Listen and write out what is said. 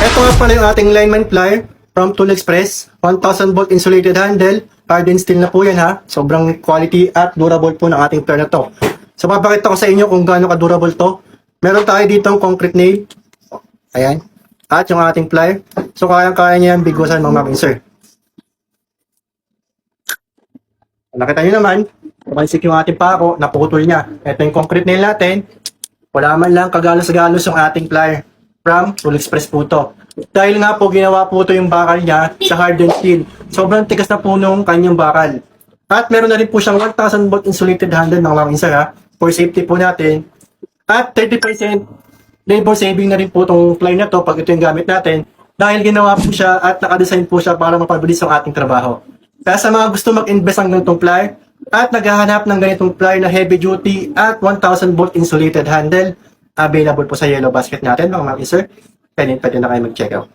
Ito nga pala yung ating lineman plier from Tool Express. 1000 volt insulated handle. Hardened steel na po yan ha. Sobrang quality at durable po ng ating plier na to. So papakita ko sa inyo kung gaano ka-durable to. Meron tayo dito ang concrete nail. Ayan. At yung ating plier. So kayang-kaya niya yung bigusan mga sir. Nakita nyo naman, tumansik yung ating pako, naputol niya. Ito yung concrete nail natin. Wala man lang kagalos-galos yung ating plier. From Tool Express po to. Dahil nga po ginawa po ito yung bakal niya sa hardened steel. Sobrang tigas na po nung kanyang bakal. At meron na rin po siyang 1000 volt insulated handle ng mga sir ha. For safety po natin. At 30% labor saving na rin po itong plier na to pag ito yung gamit natin. Dahil ginawa po siya at nakadesign po siya para mapabilis ang ating trabaho. Kaya sa mga gusto mag-invest ng ganitong plier at naghahanap ng ganitong plier na heavy duty at 1000 volt insulated handle, available po sa yellow basket natin mga sir. Pwede na kayo mag-check out.